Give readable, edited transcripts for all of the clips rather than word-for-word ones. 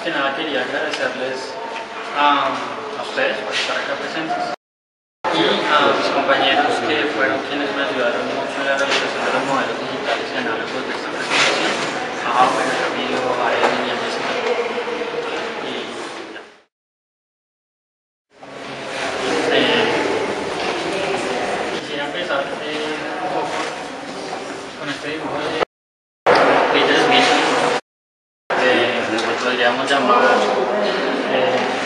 que nada quería agradecerles a ustedes por estar acá presentes y a mis compañeros que fueron quienes me ayudaron mucho en la realización de los modelos digitales y análogos de esta presentación, a Camilo, a Edwin y a Jessica. Quisiera empezar un poco con este dibujo de Peter Smith, podríamos llamar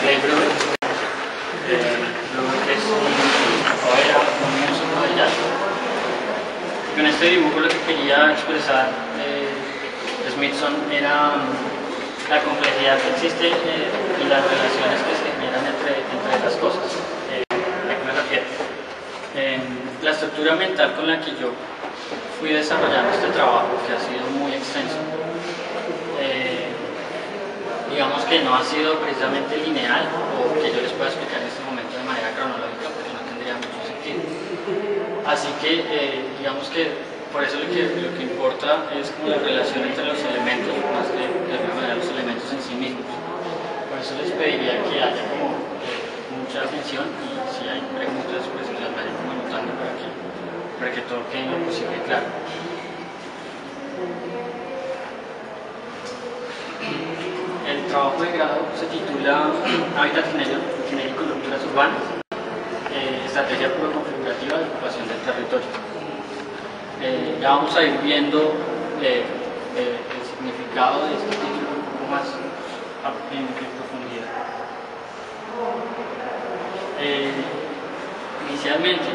Clay Brewer, que es un músico de jazz. Con este dibujo lo que quería expresar Smithson era la complejidad que existe y las relaciones que se generan entre las cosas. ¿A qué me refiero? La estructura mental con la que yo fui desarrollando este trabajo, que ha sido muy extenso, digamos que no ha sido precisamente lineal o que yo les pueda explicar en este momento de manera cronológica, porque no tendría mucho sentido. Así que digamos que por eso lo que importa es como la relación entre los elementos, más que de alguna manera los elementos en sí mismos. Por eso les pediría que haya como mucha atención y si hay preguntas pues que las vayan como anotando para que todo quede lo posible claro. El trabajo de grado se titula Hábitat genérico y culturas urbanas, estrategia pluriconfigurativa de ocupación del territorio. Ya vamos a ir viendo el significado de este título un poco más en profundidad. Inicialmente,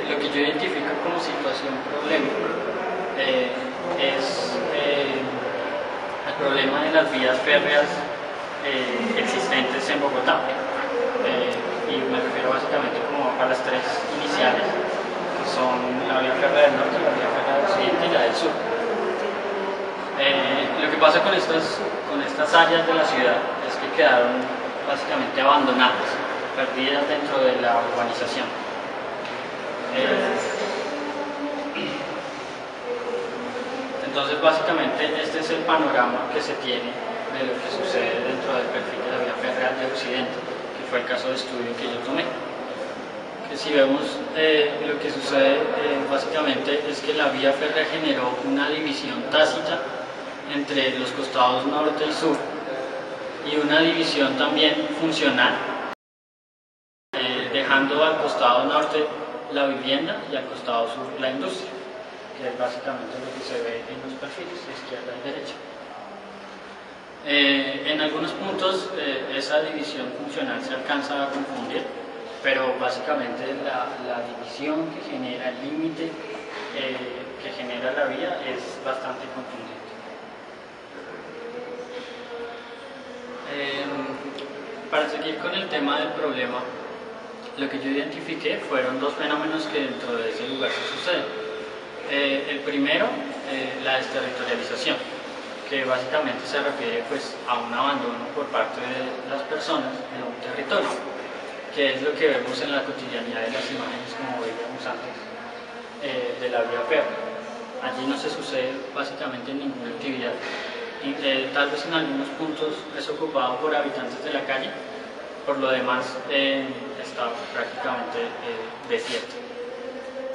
lo que yo identifico como situación problema es el problema de las vías férreas existentes en Bogotá, y me refiero básicamente como a las tres iniciales, que son la vía férrea del norte, la vía férrea del occidente y la del sur. Lo que pasa con estas áreas de la ciudad es que quedaron básicamente abandonadas, perdidas dentro de la urbanización. Entonces, básicamente, este es el panorama que se tiene de lo que sucede dentro del perfil de la vía férrea de Occidente, que fue el caso de estudio que yo tomé. Que si vemos lo que sucede, básicamente es que la vía férrea generó una división tácita entre los costados norte y sur, y una división también funcional, dejando al costado norte la vivienda y al costado sur la industria, que es básicamente lo que se ve en los perfiles de izquierda y derecha. En algunos puntos esa división funcional se alcanza a confundir, pero básicamente la división que genera el límite que genera la vía es bastante contundente. Para seguir con el tema del problema, lo que yo identifiqué fueron dos fenómenos que dentro de ese lugar se suceden. El primero, la desterritorialización, que básicamente se refiere pues, a un abandono por parte de las personas de un territorio, que es lo que vemos en la cotidianidad de las imágenes, como veíamos antes, de la vía férrea. Allí no se sucede básicamente ninguna actividad, y tal vez en algunos puntos es ocupado por habitantes de la calle, por lo demás está prácticamente desierto.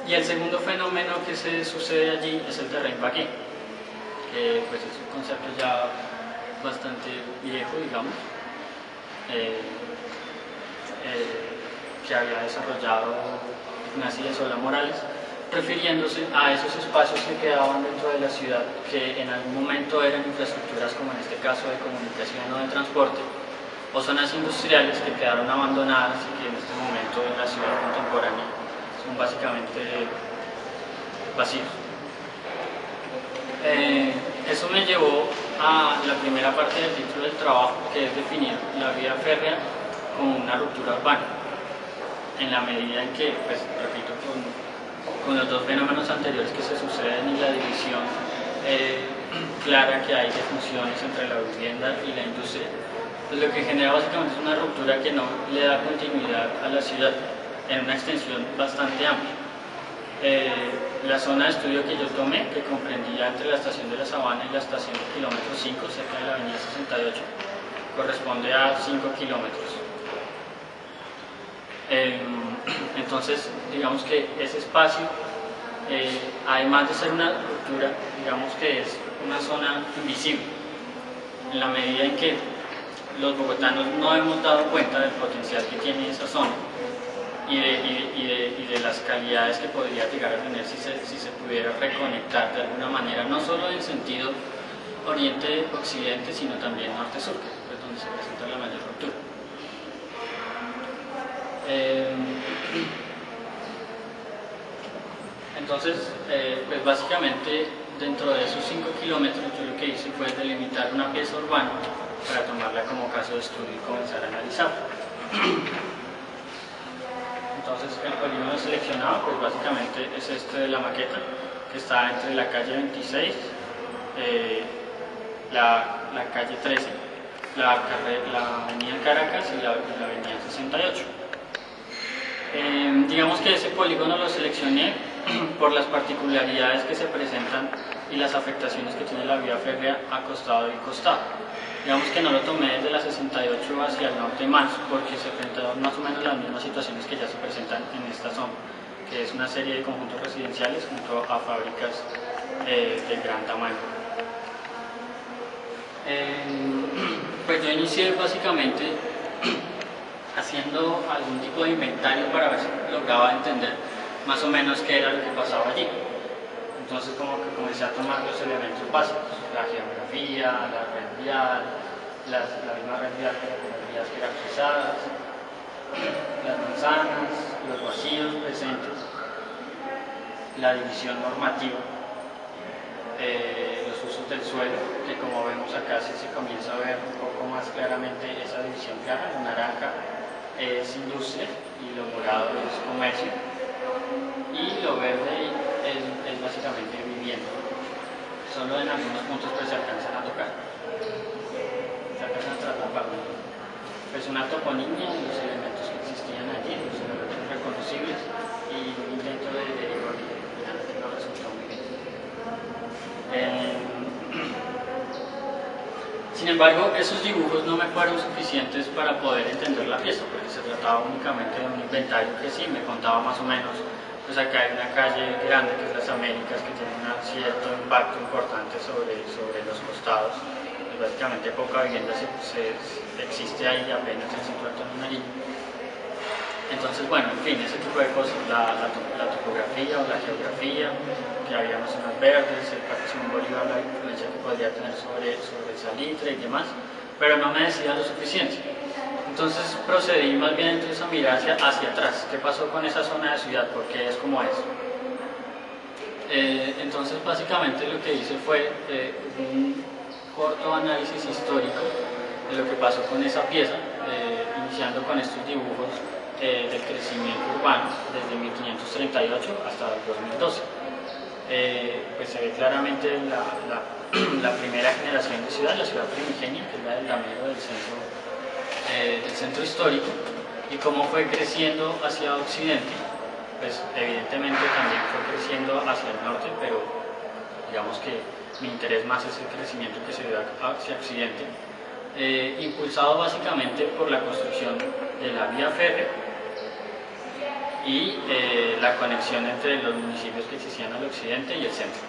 Y el segundo fenómeno que se sucede allí es el terrain vague, que pues es un concepto ya bastante viejo, digamos, que había desarrollado Ignacio de Sola Morales, refiriéndose a esos espacios que quedaban dentro de la ciudad, que en algún momento eran infraestructuras, como en este caso de comunicación o de transporte, o zonas industriales que quedaron abandonadas y que en este momento en la ciudad contemporánea son básicamente vacíos. Eso me llevó a la primera parte del título del trabajo, que es definir la vía férrea como una ruptura urbana, en la medida en que, pues, repito, con los dos fenómenos anteriores que se suceden y la división clara que hay de funciones entre la vivienda y la industria, pues lo que genera básicamente es una ruptura que no le da continuidad a la ciudad en una extensión bastante amplia. La zona de estudio que yo tomé, que comprendía entre la estación de La Sabana y la estación de kilómetro 5, cerca de la avenida 68, corresponde a 5 kilómetros. Entonces, digamos que ese espacio, además de ser una ruptura, digamos que es una zona invisible, en la medida en que los bogotanos no hemos dado cuenta del potencial que tiene esa zona y de las calidades que podría llegar a tener si se pudiera reconectar de alguna manera, no solo en sentido oriente-occidente, sino también norte-sur, que es donde se presenta la mayor ruptura. Entonces, pues básicamente dentro de esos 5 kilómetros yo lo que hice fue delimitar una pieza urbana para tomarla como caso de estudio y comenzar a analizarla. Entonces el polígono seleccionado pues básicamente es este de la maqueta, que está entre la calle 26, la calle 13, la avenida Caracas y la avenida 68. Digamos que ese polígono lo seleccioné por las particularidades que se presentan y las afectaciones que tiene la vía férrea a costado y costado. Digamos que no lo tomé desde la 68 hacia el norte más, porque se presentaron más o menos las mismas situaciones que ya se presentan en esta zona, que es una serie de conjuntos residenciales junto a fábricas de gran tamaño. Pues yo inicié básicamente haciendo algún tipo de inventario para ver si lograba entender más o menos qué era lo que pasaba allí. Entonces como que comencé a tomar los elementos básicos, la geografía, la red vial, la misma red vial pero con las vías jerarquizadas, las manzanas, los vacíos presentes, la división normativa, los usos del suelo, que como vemos acá sí se comienza a ver un poco más claramente esa división clara. Lo naranja es industria y lo morado es comercio y lo verde es básicamente vivienda. Solo en algunos puntos pues se alcanzan a tocar, se alcanzan a tratar pues una toponimia de los elementos que existían allí, los elementos reconocibles y un intento de derivar que finalmente no resultó muy bien. Sin embargo, esos dibujos no me fueron suficientes para poder entender la pieza, porque se trataba únicamente de un inventario que sí me contaba más o menos. Pues acá hay una calle grande que es Las Américas, que tiene un cierto impacto importante sobre los costados. Pues básicamente poca vivienda existe ahí, apenas el centro de Nariño. Entonces, bueno, en fin, ese tipo de cosas, la topografía o la geografía, que había unas zonas verdes, el Parque Simón Bolívar, la influencia que podría tener sobre el salitre y demás, pero no me decía lo suficiente. Entonces procedí más bien entonces a mirar hacia atrás, qué pasó con esa zona de ciudad, por qué es como es. Entonces básicamente lo que hice fue un corto análisis histórico de lo que pasó con esa pieza, iniciando con estos dibujos del crecimiento urbano desde 1538 hasta el 2012. Pues se ve claramente la primera generación de ciudad, la ciudad primigenia, que es la del Damero del centro histórico, y cómo fue creciendo hacia occidente. Pues evidentemente también fue creciendo hacia el norte, pero digamos que mi interés más es el crecimiento que se dio hacia occidente, impulsado básicamente por la construcción de la vía férrea y la conexión entre los municipios que existían al occidente y el centro.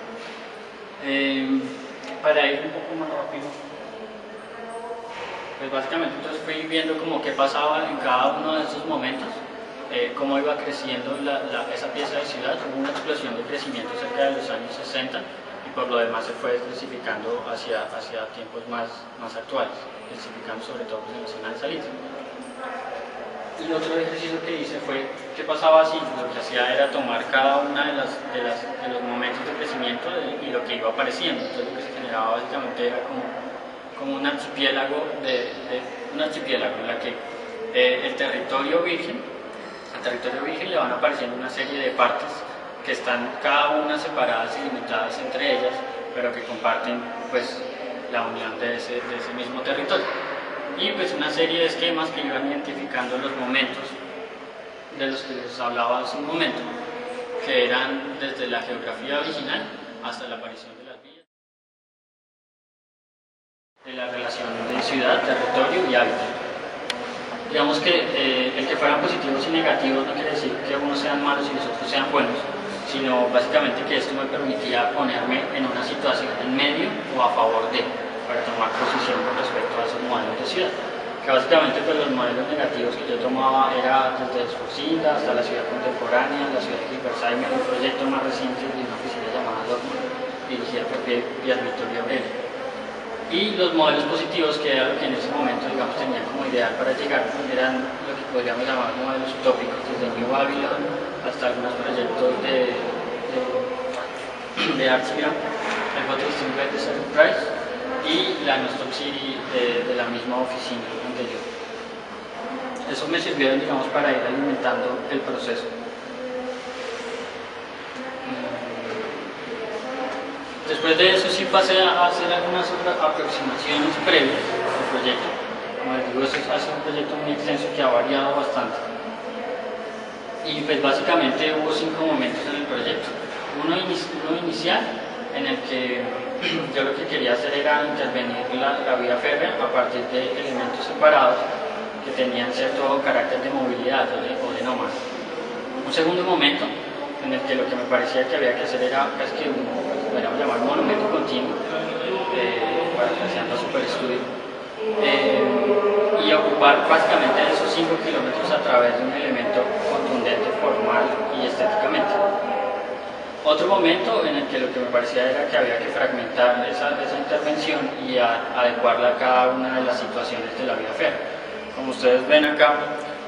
Para ir un poco más rápido, pues básicamente entonces fui viendo como qué pasaba en cada uno de esos momentos, cómo iba creciendo esa pieza de ciudad. Hubo una explosión de crecimiento cerca de los años 60 y por lo demás se fue densificando hacia tiempos más actuales, densificando sobre todo en la zona de Salitre. Y otro ejercicio que hice fue qué pasaba si lo que hacía era tomar cada una de los momentos de crecimiento y lo que iba apareciendo. Entonces lo que se generaba básicamente era como un archipiélago en la que el territorio virgen le van apareciendo una serie de partes que están cada una separadas y limitadas entre ellas, pero que comparten pues la unión de ese mismo territorio. Y pues una serie de esquemas que iban identificando los momentos de los que les hablaba hace un momento, que eran desde la geografía original hasta la aparición de las vías. de la relación de ciudad, territorio y hábitat. Digamos que el que fueran positivos y negativos no quiere decir que unos sean malos y los otros sean buenos, sino básicamente que esto me permitía ponerme en una situación en medio o a favor de, para tomar posición con respecto a esos modelos de ciudad. Que básicamente pues, los modelos negativos que yo tomaba era desde Esforcinda hasta la ciudad contemporánea, la ciudad de Hilbersheimer, un proyecto más reciente de una oficina llamada Dortmund, dirigida por Pierre Vittorio Aureli. Y los modelos positivos, que era lo que en ese momento digamos, tenía como ideal para llegar, eran lo que podríamos llamar modelos utópicos, desde New Babylon hasta algunos proyectos de Artsmira, el Gottesdienst de Enterprise y la Nostop City de la misma oficina anterior. Eso me sirvió, digamos, para ir alimentando el proceso. Después de eso sí pasé a hacer algunas aproximaciones previas al proyecto. Como les digo, eso ha sido un proyecto muy extenso que ha variado bastante. Y pues básicamente hubo 5 momentos en el proyecto. Uno inicial, en el que yo lo que quería hacer era intervenir la vía férrea a partir de elementos separados que tenían cierto carácter de movilidad o de nómada. Un segundo momento, en el que lo que me parecía que había que hacer era casi que podríamos llamar monumento continuo, parafraseando a Superestudio, y ocupar básicamente esos 5 kilómetros a través de un elemento contundente, formal y estéticamente. Otro momento en el que lo que me parecía era que había que fragmentar esa intervención y adecuarla a cada una de las situaciones de la vía férrea. Como ustedes ven acá,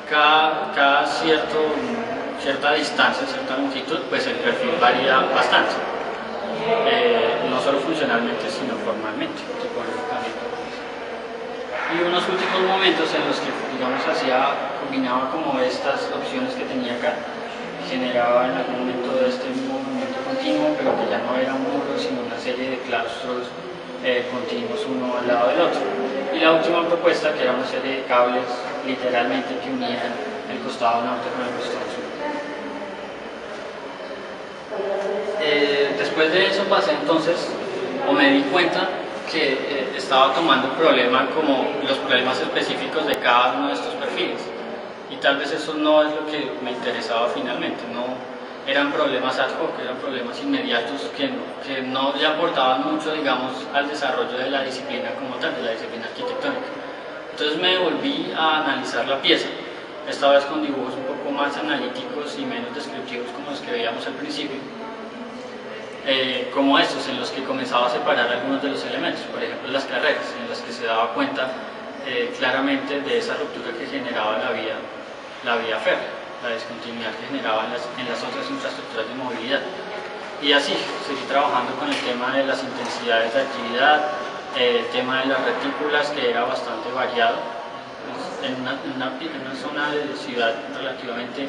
cada cierta distancia, cierta longitud, pues el perfil varía bastante. No solo funcionalmente, sino formalmente, psicológicamente. Y unos últimos momentos en los que, digamos, combinaba como estas opciones que tenía acá, generaba en algún momento este mismo movimiento continuo, pero que ya no era un muro, sino una serie de claustros continuos uno al lado del otro. Y la última propuesta, que era una serie de cables, literalmente, que unían el costado norte con el costado sur. Después de eso pasé entonces, o me di cuenta que estaba tomando el problema como los problemas específicos de cada uno de estos perfiles, y tal vez eso no es lo que me interesaba finalmente. No eran problemas ad hoc, eran problemas inmediatos que no le aportaban mucho, digamos, al desarrollo de la disciplina como tal, de la disciplina arquitectónica. Entonces me volví a analizar la pieza, esta vez con dibujos un poco más analíticos y menos descriptivos como los que veíamos al principio, como estos en los que comenzaba a separar algunos de los elementos, por ejemplo las carreras, en las que se daba cuenta claramente de esa ruptura que generaba la vía férrea, la discontinuidad que generaba en las otras infraestructuras de movilidad. Y así, seguí trabajando con el tema de las intensidades de actividad, el tema de las retículas, que era bastante variado. En una zona de ciudad relativamente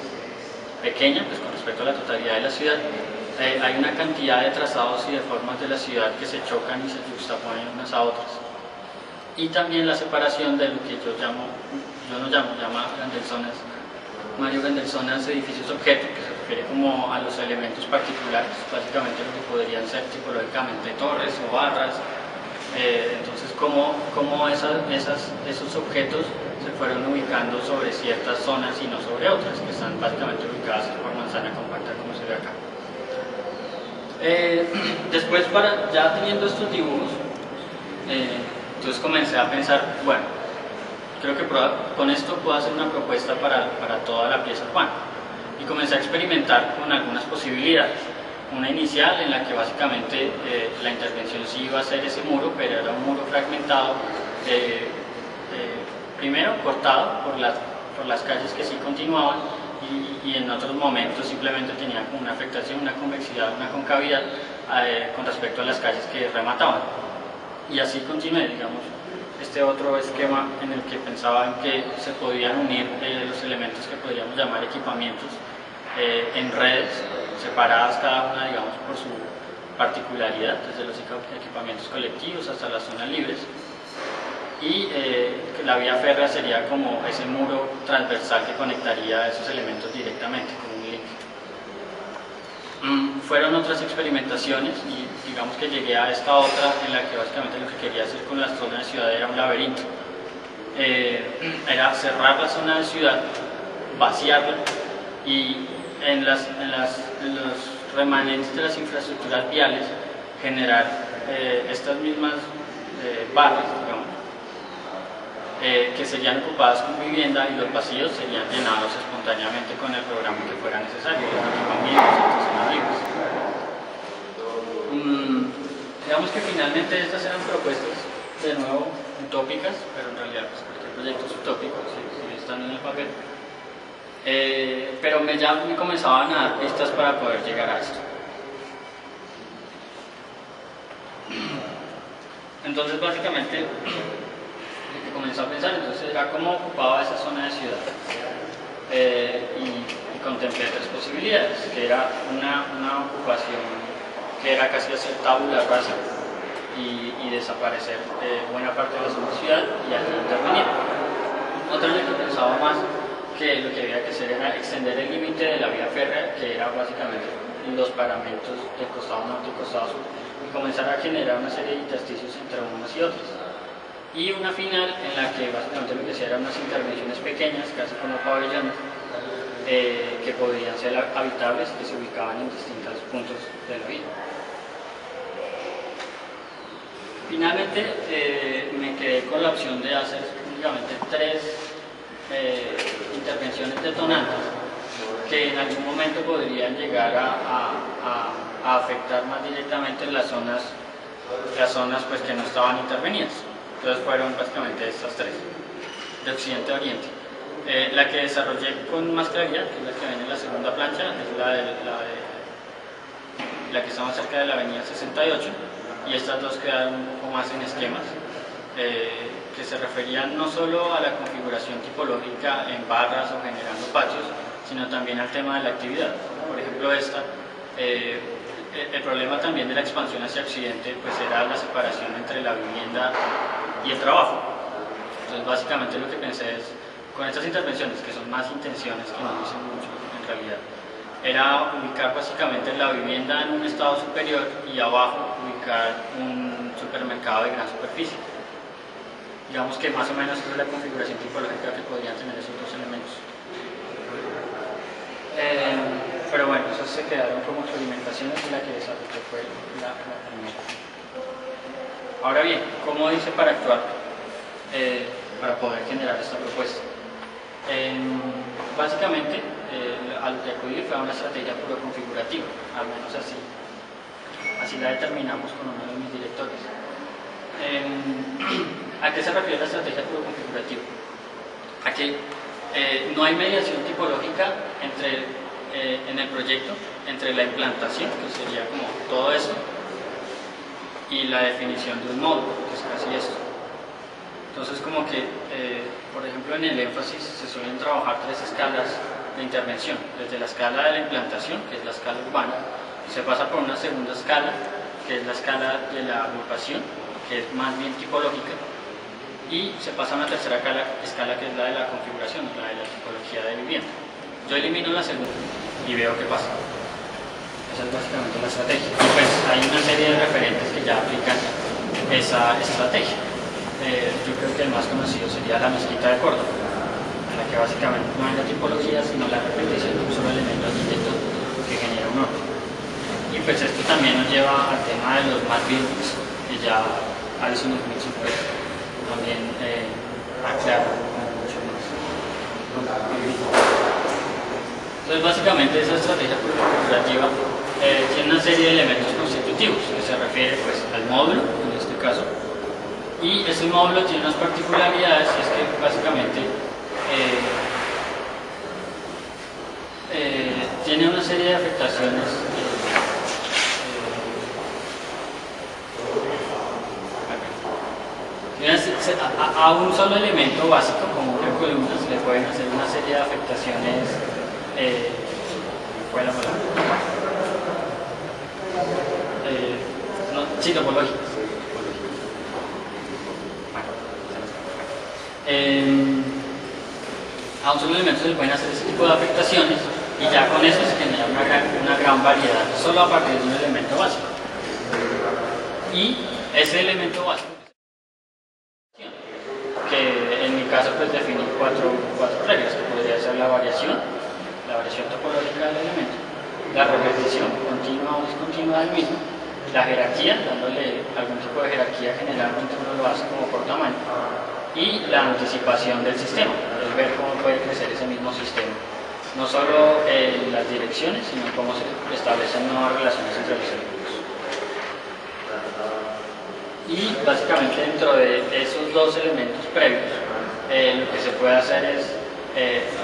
pequeña, pues con respecto a la totalidad de la ciudad, hay una cantidad de trazados y de formas de la ciudad que se chocan y se juxtaponen unas a otras. Y también la separación de lo que llama Grandelsonas, Mario Grandelsonas, edificios objeto, que se refiere como a los elementos particulares, básicamente lo que podrían ser tipológicamente torres o barras. Entonces, cómo esos objetos se fueron ubicando sobre ciertas zonas y no sobre otras, que están básicamente ubicadas por manzana compacta, como se ve acá. Después, ya teniendo estos dibujos, entonces comencé a pensar, bueno, creo que con esto puedo hacer una propuesta para toda la pieza urbana. Y comencé a experimentar con algunas posibilidades. Una inicial en la que básicamente la intervención sí iba a ser ese muro, pero era un muro fragmentado, primero cortado por las calles que sí continuaban, y en otros momentos simplemente tenía como una afectación, una convexidad, una concavidad con respecto a las calles que remataban. Y así continué, digamos, este otro esquema en el que pensaban que se podían unir los elementos que podríamos llamar equipamientos en redes separadas cada una, digamos, por su particularidad, desde los equipamientos colectivos hasta las zonas libres. Y la vía férrea sería como ese muro transversal que conectaría a esos elementos directamente, como un link. Fueron otras experimentaciones y digamos que llegué a esta otra en la que básicamente lo que quería hacer con la zona de ciudad era un laberinto. Era cerrar la zona de ciudad, vaciarla y en los remanentes de las infraestructuras viales generar estas mismas barrios, digamos, que serían ocupadas con vivienda y los vacíos serían llenados espontáneamente con el programa que fuera necesario, digamos que finalmente estas eran propuestas de nuevo utópicas, pero en realidad pues, cualquier proyecto es utópico si están en el papel, pero ya me comenzaban a dar pistas para poder llegar a esto. Entonces básicamente lo que comencé a pensar entonces era cómo ocupaba esa zona de ciudad y contemplé tres posibilidades, que era una ocupación que era casi hacer tabula rasa y desaparecer buena parte de la zona de ciudad y allí intervenir. Otra en la que pensaba más que lo que había que hacer era extender el límite de la vía férrea, que era básicamente los paramentos del costado norte y costado sur, y comenzar a generar una serie de intersticios entre unas y otras. Y una final en la que básicamente lo que hacía eran unas intervenciones pequeñas, casi como pabellones, que podrían ser habitables, que se ubicaban en distintos puntos de la vía. Finalmente me quedé con la opción de hacer únicamente tres intervenciones detonantes que en algún momento podrían llegar a afectar más directamente las zonas pues, que no estaban intervenidas. Entonces fueron básicamente estas tres, de occidente a oriente. La que desarrollé con más claridad, que es la que ven en la segunda plancha, es la que está más cerca de la avenida 68, y estas dos quedaron un poco más en esquemas, que se referían no solo a la configuración tipológica en barras o generando patios, sino también al tema de la actividad. Por ejemplo, esta, el problema también de la expansión hacia occidente pues era la separación entre la vivienda y el trabajo. Entonces básicamente lo que pensé es, con estas intervenciones, que son más intenciones que no dicen mucho en realidad, era ubicar básicamente la vivienda en un estado superior y abajo ubicar un supermercado de gran superficie. Digamos que más o menos esa es la configuración tipológica que podrían tener esos dos elementos. Pero bueno, esas se quedaron como experimentaciones y la que desarrollé fue la primera. Ahora bien, ¿cómo hice para actuar? Para poder generar esta propuesta. Básicamente, a lo que acudí fue a una estrategia puro configurativa, al menos así la determinamos con uno de mis directores. ¿A qué se refiere la estrategia puro configurativa? A que no hay mediación tipológica en el proyecto entre la implantación, que sería como todo eso, y la definición de un módulo, que es casi esto. Entonces, como que, por ejemplo, en el énfasis se suelen trabajar tres escalas de intervención, desde la escala de la implantación, que es la escala urbana, se pasa por una segunda escala, que es la escala de la agrupación, que es más bien tipológica, y se pasa a una tercera escala, que es la de la configuración, la de la tipología de vivienda. Yo elimino la segunda y veo qué pasa. Esa es básicamente la estrategia. Y pues hay una serie de referentes que ya aplican esa estrategia. Yo creo que el más conocido sería la mezquita de Córdoba, en la que básicamente no hay la tipología, sino la repetición de un solo elemento arquitectónico que genera un orden. Y pues esto también nos lleva al tema de los smart buildings, que ya Alison Smith pues, también aclara mucho más. Entonces básicamente esa estrategia configurativa tiene una serie de elementos constitutivos, que se refiere pues, al módulo, en este caso, y ese módulo tiene unas particularidades, es que básicamente tiene una serie de afectaciones a un solo elemento básico, como una columna, se le pueden hacer una serie de afectaciones, ¿cuál es la palabra? Sí, topológicas. A un solo elemento se le pueden hacer ese tipo de afectaciones Y ya con eso se genera una gran variedad, solo a partir de un elemento básico. Y ese elemento básico, que en mi caso pues define cuatro reglas, que podría ser la variación topológica del elemento, la repetición continua o discontinua del mismo, la jerarquía, dándole algún tipo de jerarquía, generalmente uno lo hace como por tamaño, y la anticipación del sistema, es ver cómo puede crecer ese mismo sistema, no solo en las direcciones, sino cómo se establecen nuevas relaciones entre los elementos. Y básicamente dentro de esos dos elementos previos, lo que se puede hacer es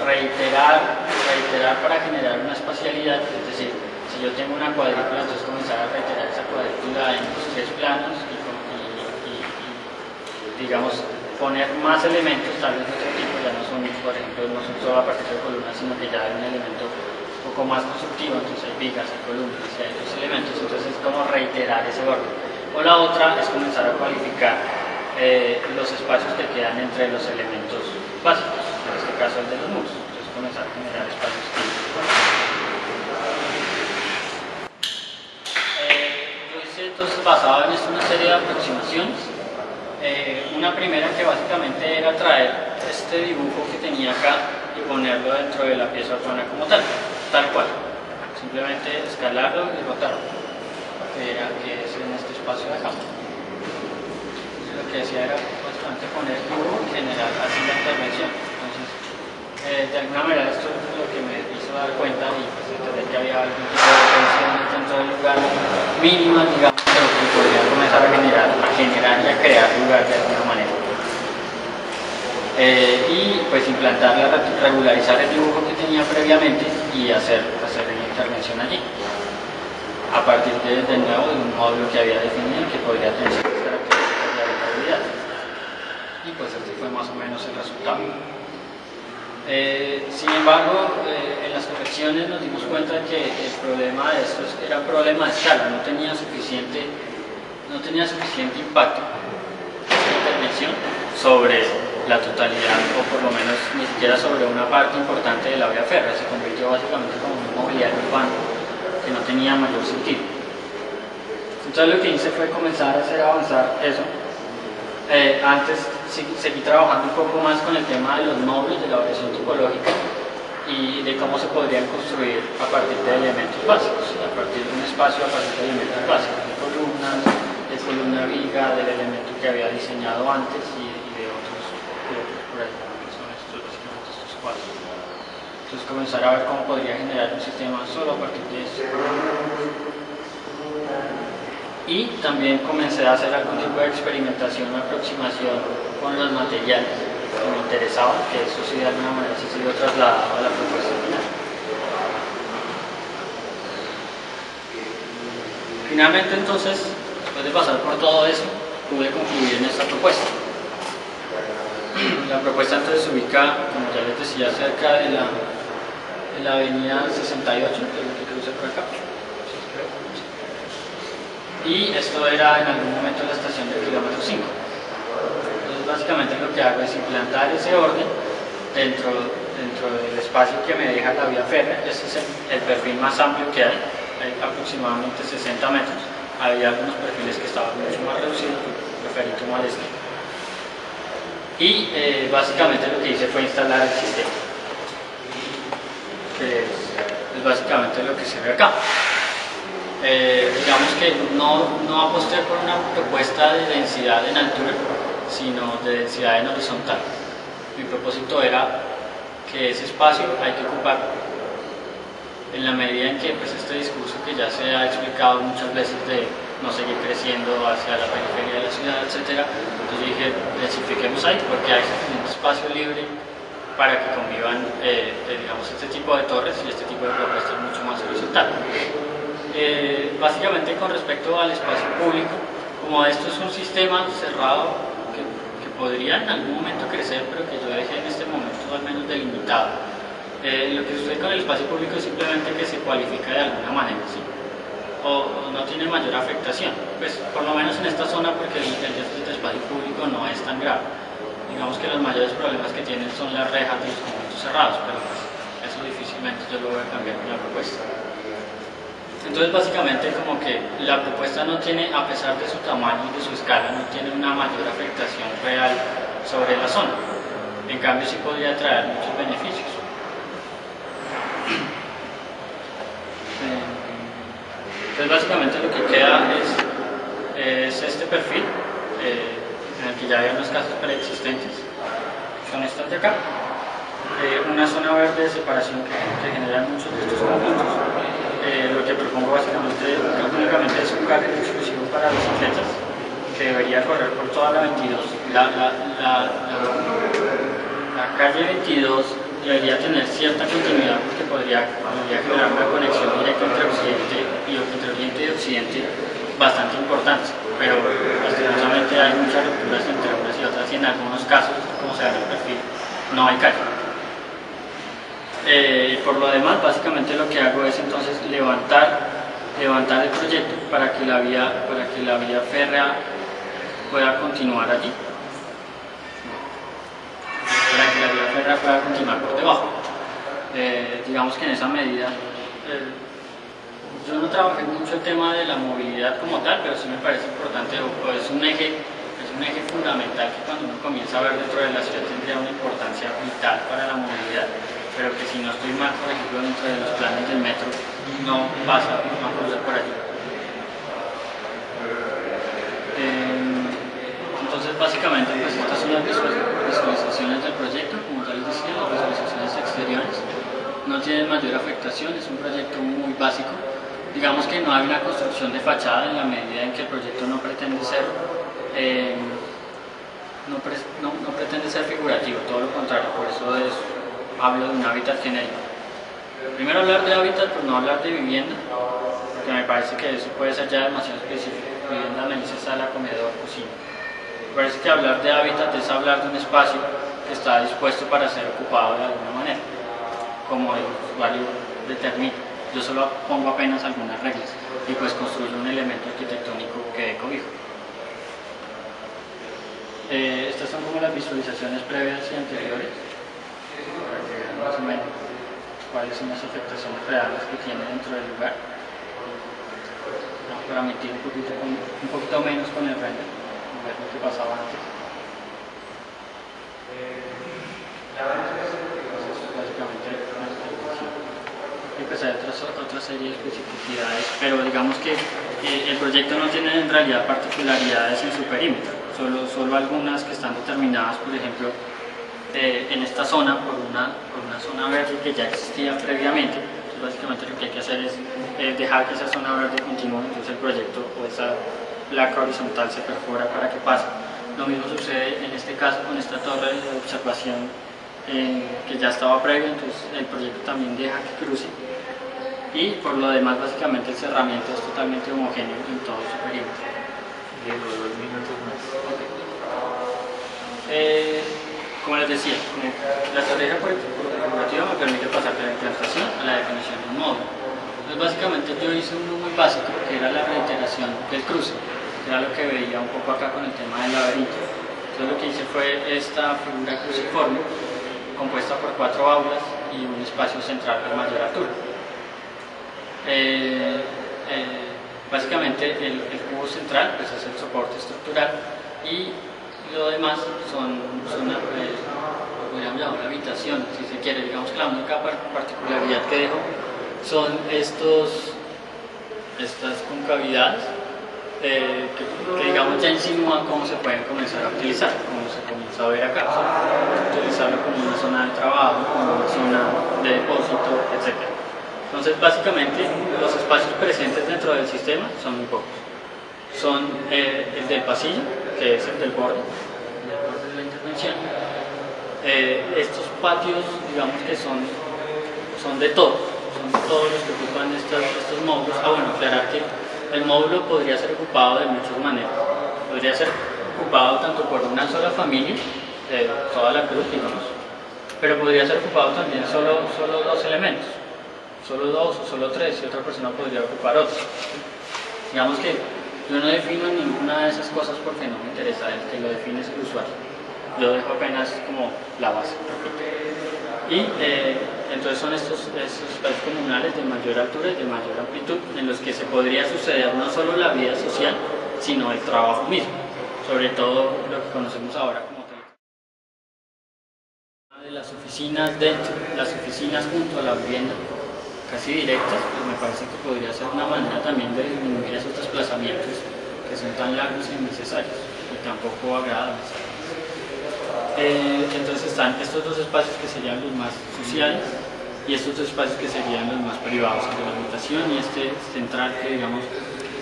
reiterar para generar una espacialidad, es decir, si yo tengo una cuadrícula, entonces comenzar a reiterar esa cuadrícula en los tres planos y digamos, poner más elementos, tal vez de otro tipo, ya no son, por ejemplo, no son solo a partir de columnas, sino que ya hay un elemento un poco más constructivo, entonces hay vigas, hay columnas, y hay otros elementos, entonces es como reiterar ese orden. O la otra es comenzar a cualificar los espacios que quedan entre los elementos básicos, en este caso el de los muros, entonces comenzar a generar espacios típicos. Yo hice entonces basado en esto una serie de aproximaciones. Una primera que básicamente era traer este dibujo que tenía acá y ponerlo dentro de la pieza plana como tal cual, simplemente escalarlo y rotarlo, que es en este espacio de acá. Lo que decía era básicamente poner el dibujo y generar así la intervención. Entonces, de alguna manera esto es lo que me hizo dar cuenta y pues entender que había algún tipo de tensiones dentro del lugar mínimas, digamos, pero que podría comenzar a generar y a crear lugar de alguna manera. Y pues regularizar el dibujo que tenía previamente y hacer una intervención allí, a partir de nuevo de un módulo que había definido que podría tener ciertas características de habitabilidad. Y pues este fue más o menos el resultado. Sin embargo, en las correcciones nos dimos cuenta de que el problema de esto era un problema de escala, no tenía suficiente impacto esta intervención sobre la totalidad, o por lo menos ni siquiera sobre una parte importante de la vía férrea. Se convirtió básicamente como un mobiliario urbano que no tenía mayor sentido. Entonces lo que hice fue comenzar a hacer avanzar eso. Antes seguí trabajando un poco más con el tema de los módulos, de la variación topológica y de cómo se podrían construir a partir de elementos básicos, a partir de un espacio, a partir de elementos básicos, de columnas, de columna viga, del elemento que había diseñado antes y de otros por ahí, que son básicamente estos cuatro. Entonces comenzar a ver cómo podría generar un sistema solo a partir de eso. Y también comencé a hacer algún tipo de experimentación o aproximación con los materiales que me interesaban, que eso sí de alguna manera sí se dio trasladado a la propuesta final. Finalmente entonces, después de pasar por todo eso, pude concluir en esta propuesta. La propuesta entonces se ubica, como ya les decía, cerca de la avenida 68, que es lo que cruza por acá. Y esto era en algún momento la estación del kilómetro 5. Entonces básicamente lo que hago es implantar ese orden dentro del espacio que me deja la vía férrea. Este es el perfil más amplio que hay aproximadamente 60 metros. Había algunos perfiles que estaban mucho más reducidos, preferí tomar este. Y básicamente lo que hice fue instalar el sistema, que es básicamente lo que se ve acá. Digamos que no aposté por una propuesta de densidad en altura, sino de densidad en horizontal. Mi propósito era que ese espacio hay que ocuparlo. En la medida en que pues, este discurso que ya se ha explicado muchas veces de no seguir creciendo hacia la periferia de la ciudad, etc., entonces dije, densifiquemos ahí porque hay suficiente espacio libre para que convivan digamos, este tipo de torres y este tipo de propuestas mucho más horizontal. Básicamente con respecto al espacio público, como esto es un sistema cerrado que podría en algún momento crecer, pero que yo dejé en este momento al menos delimitado, lo que sucede con el espacio público es simplemente que se cualifica de alguna manera, ¿sí? o no tiene mayor afectación, pues por lo menos en esta zona, porque el déficit de espacio público no es tan grave. Digamos que los mayores problemas que tienen son las rejas de los conjuntos cerrados, pero pues, eso eso difícilmente yo lo voy a cambiar con la propuesta. Entonces básicamente como que la propuesta no tiene, a pesar de su tamaño y de su escala, no tiene una mayor afectación real sobre la zona. En cambio sí podría traer muchos beneficios. Entonces básicamente lo que queda es este perfil en el que ya hay unos casos preexistentes, son estos de acá. Una zona verde de separación que genera muchos de estos conflictos. Lo que propongo básicamente únicamente es un carril exclusivo para bicicletas que debería correr por toda la 22. La calle 22 debería tener cierta continuidad porque podría generar una conexión directa entre Oriente y Occidente bastante importante, pero lastimosamente hay muchas rupturas entre unas y otras y en algunos casos, como se ve en el perfil, no hay calle. Por lo demás, básicamente lo que hago es entonces levantar el proyecto para que la vía férrea pueda continuar allí, para que la vía férrea pueda continuar por debajo. Digamos que en esa medida, yo no trabajé mucho el tema de la movilidad como tal, pero sí me parece importante, es un eje fundamental que cuando uno comienza a ver dentro de la ciudad tendría una importancia vital para la movilidad, pero que si no estoy mal, por ejemplo, dentro de los planes del metro, no pasa por allí. Entonces, básicamente, pues estas son las visualizaciones del proyecto, como ya les decía, las visualizaciones exteriores. No tienen mayor afectación, es un proyecto muy básico. Digamos que no hay una construcción de fachada en la medida en que el proyecto no pretende ser figurativo, todo lo contrario, por eso hablo de un hábitat genérico. Primero hablar de hábitat, pues no hablar de vivienda, porque me parece que eso puede ser ya demasiado específico. Vivienda me dice sala, comedor, cocina. Me parece que hablar de hábitat es hablar de un espacio que está dispuesto para ser ocupado de alguna manera, como el usuario determina. Yo solo pongo apenas algunas reglas y pues construyo un elemento arquitectónico que dé cobijo. Estas son como las visualizaciones previas y anteriores, para que vean más o menos cuáles son las afectaciones reales que tiene dentro del lugar. Vamos a omitir un poquito menos con el render, ver lo que pasaba antes. Básicamente una explicación. Y pues hay otra serie de especificidades, pero digamos que el proyecto no tiene en realidad particularidades en su perímetro, solo algunas que están determinadas, por ejemplo, en esta zona por una zona verde que ya existía previamente. Entonces básicamente lo que hay que hacer es dejar que esa zona verde continúe, entonces el proyecto o esa placa horizontal se perfora para que pase. Lo mismo sucede en este caso con esta torre de observación que ya estaba previo, entonces el proyecto también deja que cruce. Y por lo demás básicamente el cerramiento es totalmente homogéneo en todo su perímetro. Diego, 2 minutos más. Okay. Como les decía, la estrategia figurativa me permite pasar de la implantación a la definición de un módulo. Entonces básicamente yo hice uno muy básico, que era la reiteración del cruce, que era lo que veía un poco acá con el tema del laberinto. Entonces lo que hice fue esta figura cruciforme, compuesta por 4 aulas y un espacio central de mayor altura. Básicamente el cubo central pues, es el soporte estructural y lo demás podríamos llamar habitación, si se quiere. Digamos que la única particularidad que dejo son estas concavidades que digamos ya insinúan cómo se pueden comenzar a utilizar, como se comienza a ver acá, utilizarlo como una zona de trabajo, como una zona de depósito, etc. Entonces básicamente los espacios presentes dentro del sistema son muy pocos. Son el del pasillo, que es el del borde de la intervención. Estos patios, digamos que son de todos los que ocupan estos módulos. Bueno, aclarar que el módulo podría ser ocupado de muchas maneras. Podría ser ocupado tanto por una sola familia, toda la cruz, digamos, pero podría ser ocupado también solo 2 elementos, solo 2 o solo 3, y otra persona podría ocupar otro. Digamos que yo no defino ninguna de esas cosas porque no me interesa, el que lo define es el usuario. Yo dejo apenas como la base. Y Entonces son estos espacios comunales de mayor altura y de mayor amplitud en los que se podría suceder no solo la vida social, sino el trabajo mismo, sobre todo lo que conocemos ahora como de las oficinas dentro, las oficinas junto a la vivienda, casi directas, pues me parece que podría ser una manera también de disminuir esos desplazamientos que son tan largos e innecesarios y tan poco agradables. Entonces están estos dos espacios que serían los más sociales y estos dos espacios que serían los más privados, el de la habitación y este central que digamos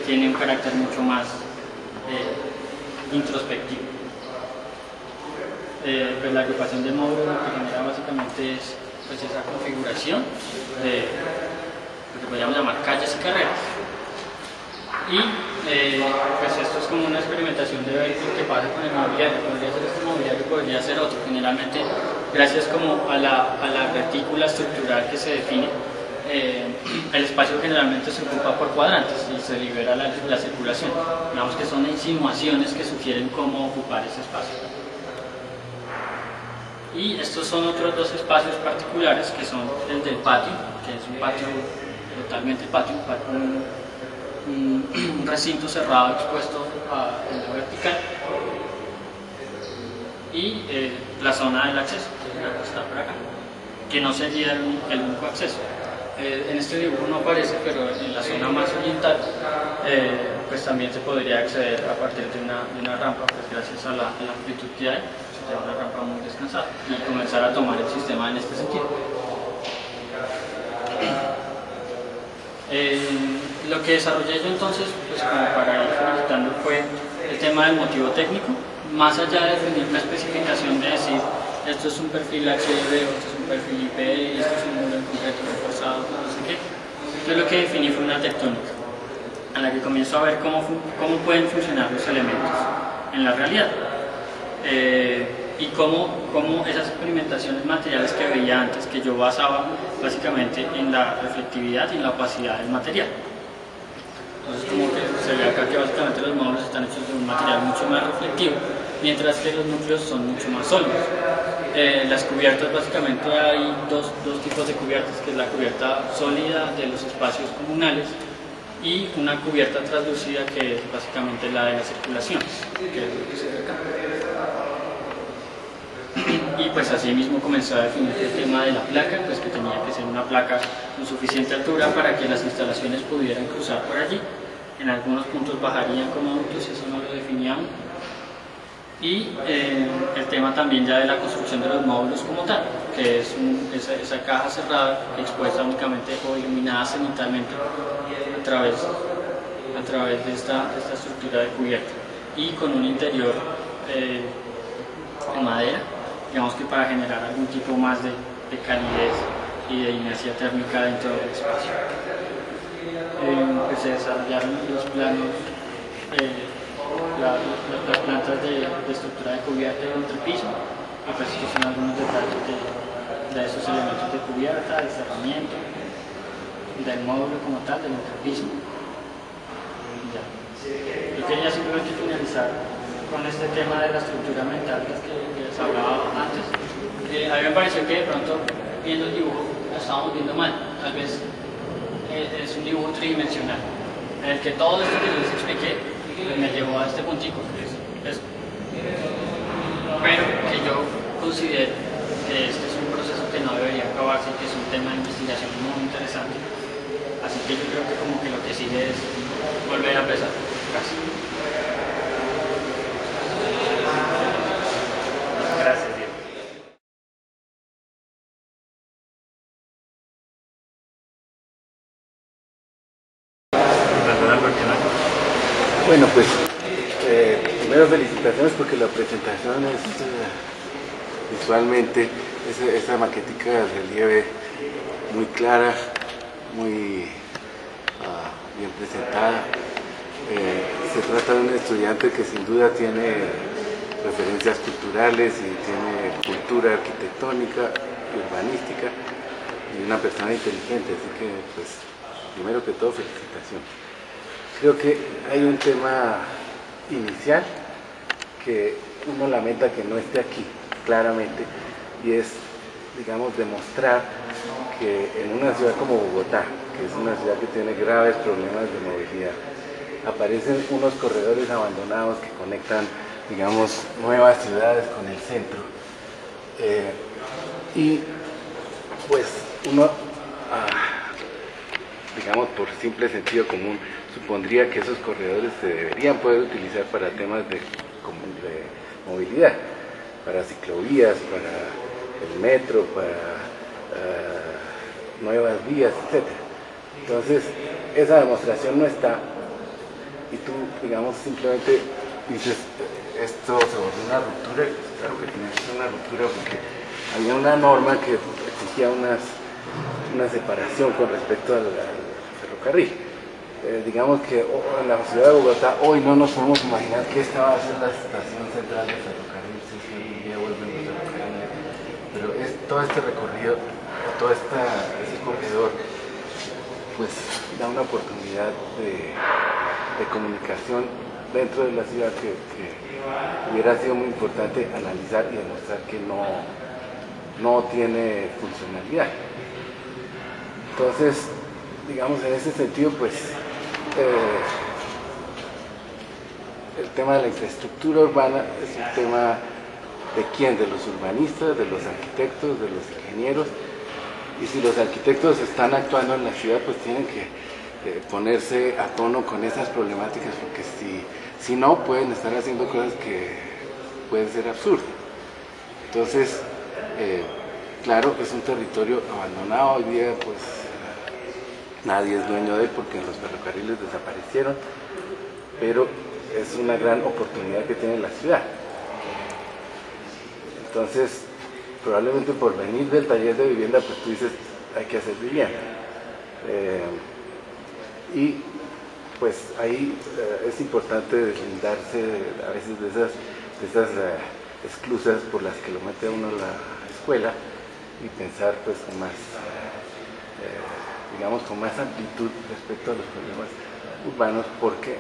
tiene un carácter mucho más introspectivo. Pues la agrupación de módulos lo que genera básicamente es pues, esa configuración de lo que podríamos llamar calles y carreras. Y pues esto es como una experimentación de ver qué pasa con el mobiliario. Podría ser este mobiliario, podría ser otro. Generalmente, gracias como a la retícula estructural que se define, el espacio generalmente se ocupa por cuadrantes y se libera la circulación. Digamos que son insinuaciones que sugieren cómo ocupar ese espacio. Y estos son otros dos espacios particulares que son el del patio, que es un patio totalmente patio, un recinto cerrado expuesto en la vertical, y la zona del acceso, que es la que está por acá, que no sería el único acceso. En este dibujo no aparece, pero en la zona más oriental pues también se podría acceder a partir de una rampa, pues gracias a la amplitud que hay, sería una rampa muy descansada y comenzar a tomar el sistema en este sentido. Lo que desarrollé yo entonces, pues como para ir finalizando, fue el tema del motivo técnico, más allá de definir una especificación de decir esto es un perfil HDB, esto es un perfil IP, esto es un muro en concreto reforzado, no sé qué. Yo lo que definí fue una tectónica, en la que comienzo a ver cómo pueden funcionar los elementos en la realidad. Y cómo esas experimentaciones materiales que veía antes, que yo basaba básicamente en la reflectividad y en la opacidad del material. Entonces como que se ve acá que básicamente los módulos están hechos de un material mucho más reflectivo, mientras que los núcleos son mucho más sólidos. Las cubiertas, básicamente hay dos tipos de cubiertas, que es la cubierta sólida de los espacios comunales y una cubierta translúcida que es básicamente la de las circulaciones, que es lo que se ve acá. Y pues así mismo comencé a definir el tema de la placa, pues que tenía que ser una placa con suficiente altura para que las instalaciones pudieran cruzar por allí. En algunos puntos bajarían como autos, eso no lo definíamos. Y el tema también ya de la construcción de los módulos como tal, que es esa caja cerrada expuesta únicamente o iluminada cenitalmente a través de esta estructura de cubierta y con un interior de madera, digamos que para generar algún tipo más de calidez y de inercia térmica dentro del espacio. Pues se desarrollaron los planos, las plantas de estructura de cubierta y de entrepiso, y pues estos son algunos detalles de esos elementos de cubierta, de cerramiento, del módulo como tal, del entrepiso. Ya. Yo quería simplemente finalizar con este tema de la estructura mental que les hablaba antes. A mí me pareció que de pronto, viendo el dibujo, lo estábamos viendo mal. Tal vez es un dibujo tridimensional, en el que todo esto que les expliqué me llevó a este puntico, que es esto. Pero que yo considero que este es un proceso que no debería acabarse y que es un tema de investigación muy interesante. Así que yo creo que como que lo que sigue es volver a empezar. Gracias. Gracias, Diego. Bueno, pues primero felicitaciones porque la presentación es visualmente, esa maquetica de relieve muy clara, muy bien presentada. Se trata de un estudiante que sin duda tiene referencias culturales y tiene cultura arquitectónica y urbanística y una persona inteligente, así que pues primero que todo felicitaciones. Creo que hay un tema inicial que uno lamenta que no esté aquí claramente, y es digamos, demostrar que en una ciudad como Bogotá, que es una ciudad que tiene graves problemas de movilidad, aparecen unos corredores abandonados que conectan, digamos, nuevas ciudades con el centro. Y pues uno, digamos, por simple sentido común, supondría que esos corredores se deberían poder utilizar para temas de movilidad, para ciclovías, para el metro, para nuevas vías, etc. Entonces, esa demostración no está, y tú, digamos, simplemente dices, esto se volvió una ruptura. Claro que tiene que ser una ruptura porque había una norma que exigía una separación con respecto al ferrocarril. Digamos que en la ciudad de Bogotá hoy no nos podemos imaginar que esta va a ser la estación central del ferrocarril, si es que algún día vuelven los ferrocarriles, pero todo este recorrido, todo ese corredor, pues da una oportunidad de comunicación dentro de la ciudad que hubiera sido muy importante analizar y demostrar que no tiene funcionalidad. Entonces, digamos, en ese sentido, pues el tema de la infraestructura urbana es un tema de quién, de los urbanistas, de los arquitectos, de los ingenieros, y si los arquitectos están actuando en la ciudad, pues tienen que ponerse a tono con esas problemáticas, porque si no, pueden estar haciendo cosas que pueden ser absurdas. Entonces, claro, es un territorio abandonado, hoy día pues nadie es dueño de él porque los ferrocarriles desaparecieron, pero es una gran oportunidad que tiene la ciudad. Entonces, probablemente por venir del taller de vivienda, pues tú dices, hay que hacer vivienda. Y pues ahí es importante deslindarse a veces de esas esclusas por las que lo mete uno a la escuela y pensar pues con más, digamos, con más amplitud respecto a los problemas urbanos, porque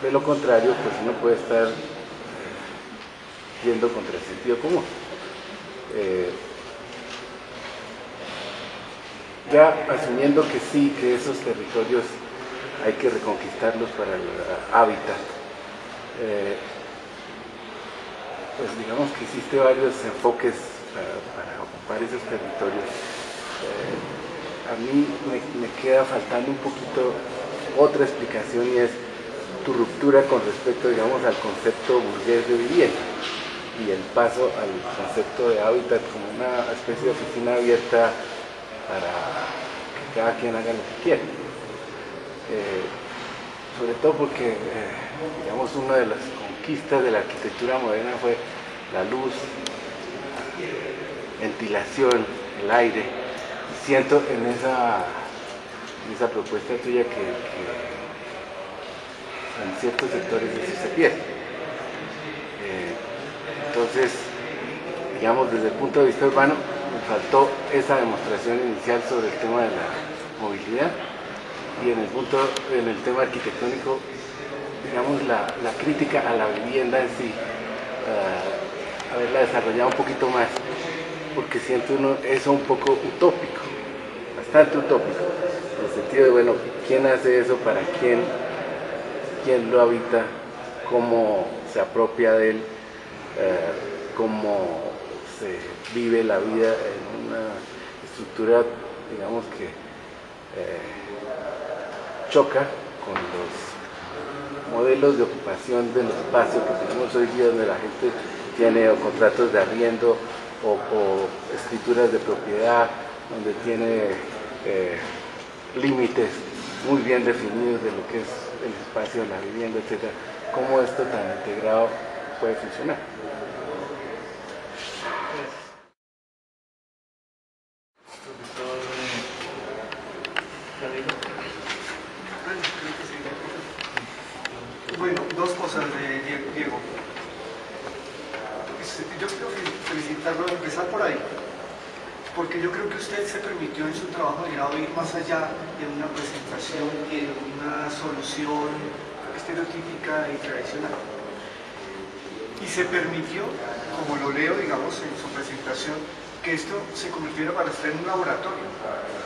de lo contrario pues uno puede estar yendo contra el sentido común. Ya asumiendo que sí, que esos territorios hay que reconquistarlos para el hábitat, pues digamos que existe varios enfoques para ocupar esos territorios. A mí me queda faltando un poquito otra explicación, y es tu ruptura con respecto, digamos, al concepto burgués de vivienda y el paso al concepto de hábitat como una especie de oficina abierta para que cada quien haga lo que quiera. Sobre todo porque, digamos, una de las conquistas de la arquitectura moderna fue la luz, ventilación, el aire. Y siento en esa propuesta tuya que en ciertos sectores eso se pierde. Entonces, digamos, desde el punto de vista urbano, me faltó esa demostración inicial sobre el tema de la movilidad, y en el tema arquitectónico, digamos, la crítica a la vivienda en sí, haberla desarrollado un poquito más, porque siento eso un poco utópico, bastante utópico, en el sentido de, bueno, ¿quién hace eso? ¿Para quién? ¿Quién lo habita? ¿Cómo se apropia de él? ¿Cómo se vive la vida en una estructura, digamos, que choca con los modelos de ocupación del espacio que tenemos hoy día, donde la gente tiene o contratos de arriendo o escrituras de propiedad, donde tiene límites muy bien definidos de lo que es el espacio, la vivienda, etc. ¿Cómo esto tan integrado puede funcionar? Bueno, dos cosas de Diego. Yo quiero felicitarlo, empezar por ahí, porque yo creo que usted se permitió en su trabajo de grado ir más allá de una presentación y de una solución estereotípica y tradicional. Y se permitió como lo leo, digamos, en su presentación, que esto se convirtiera para usted en un laboratorio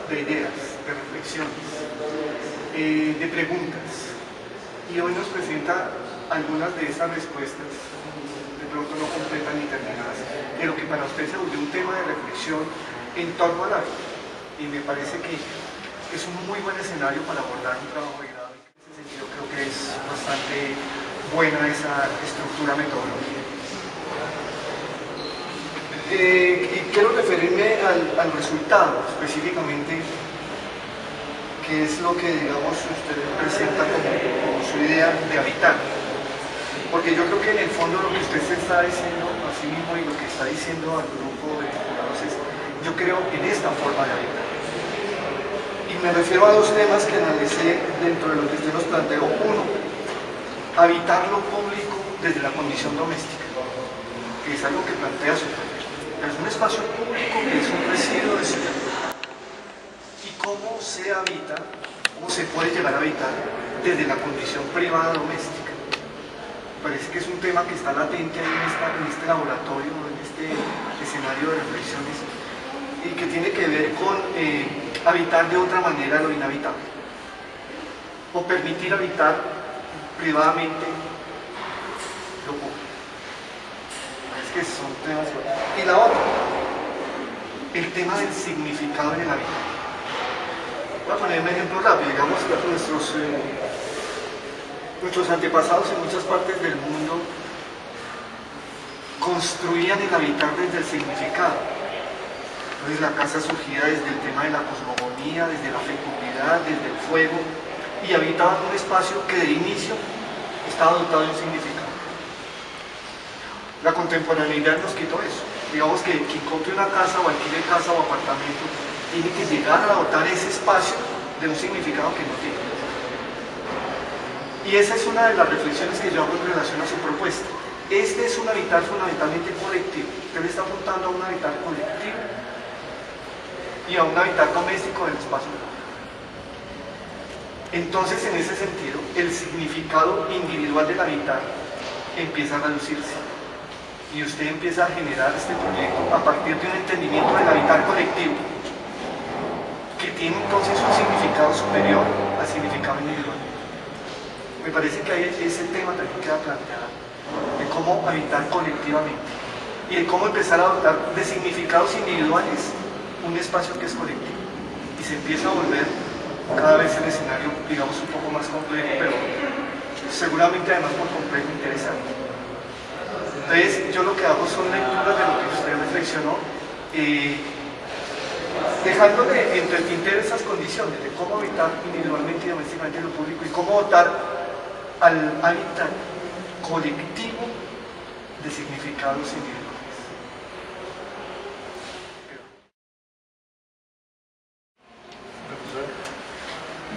de ideas, de reflexiones, de preguntas. Y hoy nos presenta algunas de esas respuestas, de pronto no completas ni terminadas, de lo que para usted se volvió un tema de reflexión en torno a la vida. Y me parece que es un muy buen escenario para abordar un trabajo de grado. En ese sentido creo que es bastante buena esa estructura metodológica. Y quiero referirme al resultado específicamente, que es lo que, digamos, usted presenta como su idea de habitar. Porque yo creo que en el fondo lo que usted se está diciendo a sí mismo y lo que está diciendo al grupo de titulados es: yo creo en esta forma de habitar. Y me refiero a dos temas que analicé dentro de lo que usted nos planteó. Uno, habitar lo público desde la condición doméstica, que es algo que plantea su proyecto. Es un espacio público que es un residuo de ciudad. Y cómo se habita, cómo se puede llegar a habitar desde la condición privada doméstica. Parece que es un tema que está latente ahí en este laboratorio, en este escenario de reflexiones, y que tiene que ver con habitar de otra manera lo inhabitable, o permitir habitar privadamente lo público. Es que son temas. Y la otra, el tema del significado en el habitar. Voy a poner un ejemplo rápido. Digamos que nuestros antepasados en muchas partes del mundo construían el habitar desde el significado. Entonces la casa surgía desde el tema de la cosmogonía, desde la fecundidad, desde el fuego, y habitaban un espacio que de inicio estaba dotado de un significado. La contemporaneidad nos quitó eso. Digamos que quien compre una casa o alquile casa o apartamento tiene que llegar a dotar ese espacio de un significado que no tiene. Y esa es una de las reflexiones que yo hago en relación a su propuesta. Este es un habitar fundamentalmente colectivo. Usted le está apuntando a un habitar colectivo y a un habitar doméstico del espacio. Entonces, en ese sentido, el significado individual del habitar empieza a reducirse. Y usted empieza a generar este proyecto a partir de un entendimiento del habitar colectivo, que tiene entonces un significado superior al significado individual. Me parece que ahí ese tema también queda planteado, de cómo habitar colectivamente y de cómo empezar a dotar de significados individuales un espacio que es colectivo, y se empieza a volver cada vez el escenario, digamos, un poco más complejo, pero seguramente además por complejo interesante. Entonces yo lo que hago son lecturas de lo que usted reflexionó, dejándole entre el tintero esas condiciones de cómo habitar individualmente y domésticamente lo público y cómo dotar al hábitat colectivo de significados individuales.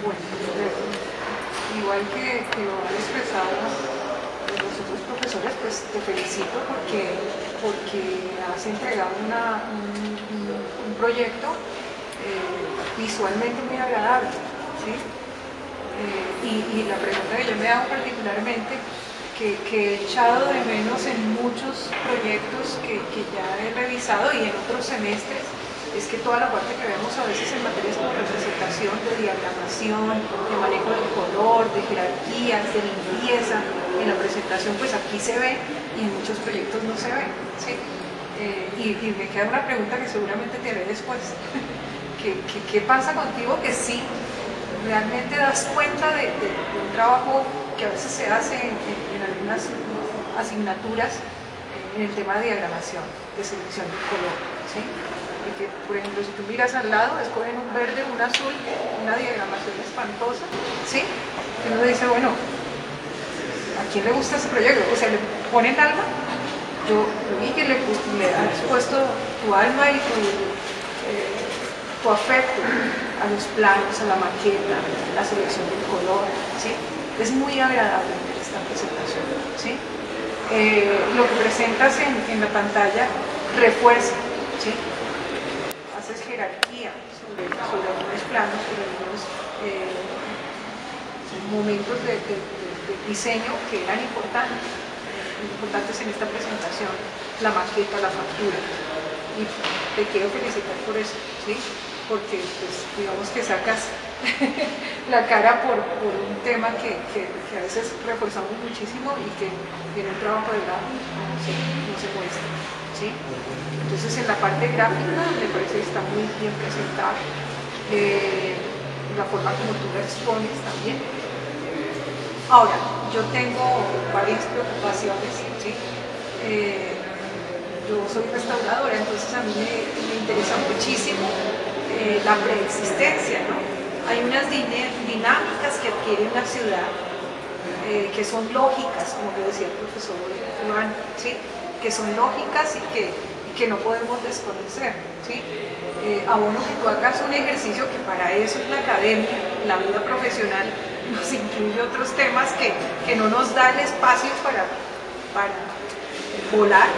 Bueno, igual que lo han expresado los otros profesores, pues te felicito porque has entregado un proyecto visualmente muy agradable, ¿sí? Y la pregunta que yo me hago particularmente, que he echado de menos en muchos proyectos que ya he revisado y en otros semestres, es que toda la parte que vemos a veces en materias como representación, de diagramación, de manejo del color, de jerarquías, de limpieza, en la presentación pues aquí se ve y en muchos proyectos no se ve, ¿sí? Y me queda una pregunta que seguramente te haré después. ¿Qué pasa contigo que sí realmente das cuenta de un trabajo que a veces se hace en algunas asignaturas en el tema de diagramación, de selección del color, ¿sí? Porque, por ejemplo, si tú miras al lado, escogen un verde, un azul, una diagramación espantosa, ¿sí? Y uno dice, bueno, ¿a quién le gusta ese proyecto? O sea, ¿le ponen alma? Yo vi que le has puesto tu alma y tu afecto a los planos, a la maqueta, a la selección del color, ¿sí? Es muy agradable esta presentación, ¿sí? Lo que presentas en la pantalla refuerza, ¿sí? Haces jerarquía sobre algunos planos, sobre algunos momentos de diseño que eran importantes. importantes en esta presentación, la maqueta, la factura. Y te quiero felicitar por eso, ¿sí? Porque pues, digamos que sacas la cara por un tema que a veces reforzamos muchísimo y que en un trabajo de grado no se muestra, ¿sí? Entonces en la parte gráfica me parece que está muy bien presentada, la forma como tú la expones también. Ahora, yo tengo varias preocupaciones, ¿sí? Yo soy restauradora, entonces a mí me interesa muchísimo la preexistencia, ¿no? Hay unas dinámicas que adquiere una ciudad que son lógicas, como lo decía el profesor Iván, ¿sí? Que son lógicas y que no podemos desconocer, ¿sí? Abono que tú hagas un ejercicio que para eso es la academia, la vida profesional nos incluye otros temas que no nos da el espacio para volar,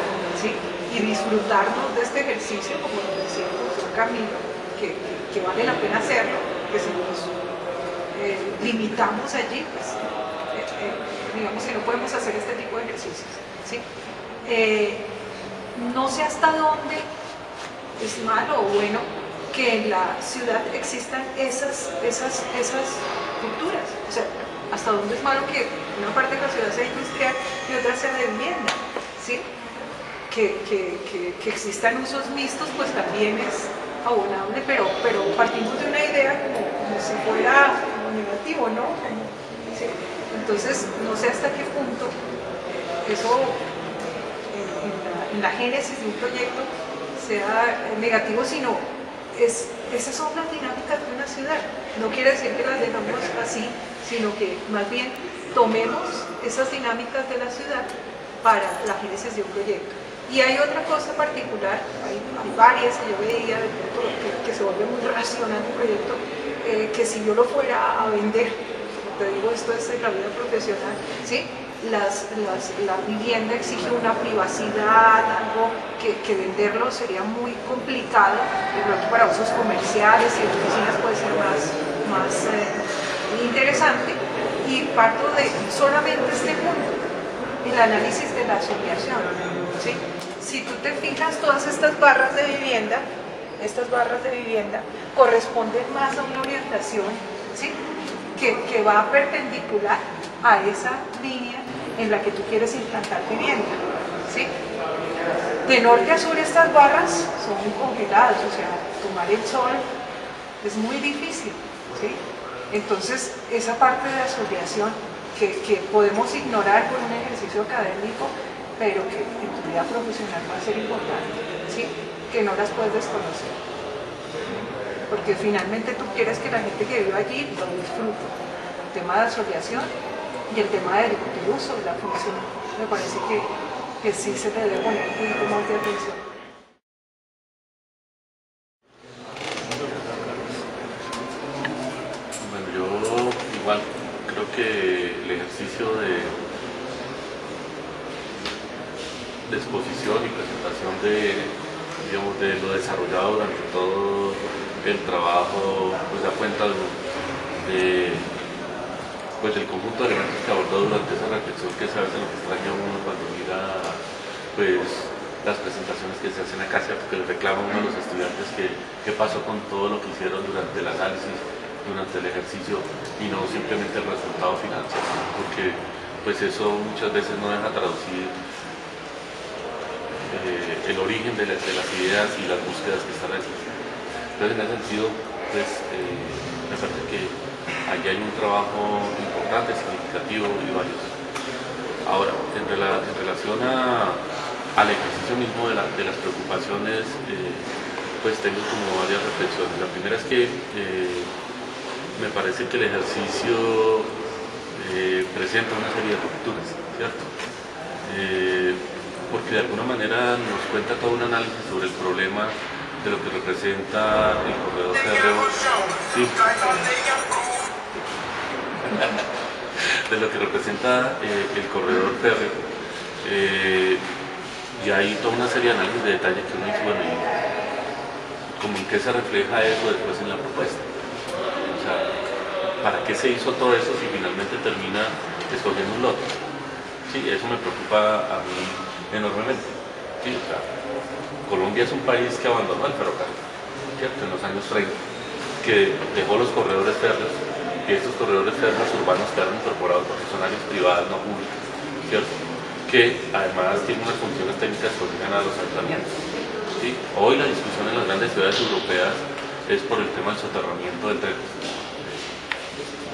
¿sí? Y disfrutarnos de este ejercicio, como lo decía el profesor Camilo, que vale la pena hacerlo, que si nos limitamos allí, pues digamos que no podemos hacer este tipo de ejercicios, ¿sí? No sé hasta dónde es malo o bueno que en la ciudad existan esas culturas, o sea, hasta dónde es malo que una parte de la ciudad sea industrial y otra sea de vivienda, ¿sí? Que existan usos mixtos, pues también es abonable, pero partimos de una idea como si fuera negativo, ¿no? ¿Sí? Entonces, no sé hasta qué punto eso en la génesis de un proyecto sea negativo, sino esas son las dinámicas de una ciudad. No quiere decir que las dejamos así, sino que más bien tomemos esas dinámicas de la ciudad para la génesis de un proyecto. Y hay otra cosa particular, hay varias que yo veía de pronto que se vuelve muy racional un proyecto, que si yo lo fuera a vender, como te digo, esto es la vida profesional, ¿sí? La vivienda exige una privacidad, algo que venderlo sería muy complicado, de pronto para usos comerciales y oficinas puede ser más interesante, y parto de solamente este punto, el análisis de la asociación, ¿sí? Si tú te fijas, todas estas barras de vivienda corresponden más a una orientación, ¿sí? que va perpendicular a esa línea en la que tú quieres implantar vivienda, ¿sí? De norte a sur estas barras son muy congeladas, o sea, tomar el sol es muy difícil, ¿sí? Entonces, esa parte de asociación que podemos ignorar por un ejercicio académico, pero que en tu vida profesional va a ser importante, ¿sí? Que no las puedes desconocer. Porque finalmente tú quieres que la gente que vive allí lo disfrute. El tema de asociación y el tema del uso de la función, me parece que sí se le debe poner un poquito más de atención. Bueno, yo igual creo que el ejercicio de exposición y presentación digamos, de lo desarrollado durante todo el trabajo, pues da cuenta pues del conjunto de elementos que abordó durante esa reflexión, que es a veces lo que extraña uno cuando mira pues las presentaciones que se hacen acá, ¿cierto? Que le reclama uno a los estudiantes qué pasó con todo lo que hicieron durante el análisis, durante el ejercicio, y no simplemente el resultado final, ¿cierto? Porque pues eso muchas veces no deja traducir el origen de las ideas y las búsquedas que están aquí. Entonces, en ese sentido, pues, me parece que allí hay un trabajo importante, significativo y valioso. Ahora, en relación al ejercicio mismo de las preocupaciones, pues tengo como varias reflexiones. La primera es que me parece que el ejercicio presenta una serie de rupturas, ¿cierto? Porque de alguna manera nos cuenta todo un análisis sobre el problema de lo que representa el corredor férreo, sí, de lo que representa el corredor férreo, y hay toda una serie de análisis de detalle que uno dice, bueno, y como en qué se refleja eso después en la propuesta. O sea, ¿para qué se hizo todo eso si finalmente termina escogiendo un lote? Sí, eso me preocupa a mí enormemente. Sí, o sea, Colombia es un país que abandonó el ferrocarril, ¿cierto? En los años 30, que dejó los corredores férreos, que estos corredores férreos urbanos quedaron incorporados por funcionarios privados, no públicos, ¿cierto? Que además tienen unas funciones técnicas que obligan a los ayuntamientos. ¿Sí? Hoy la discusión en las grandes ciudades europeas es por el tema del soterramiento del tren.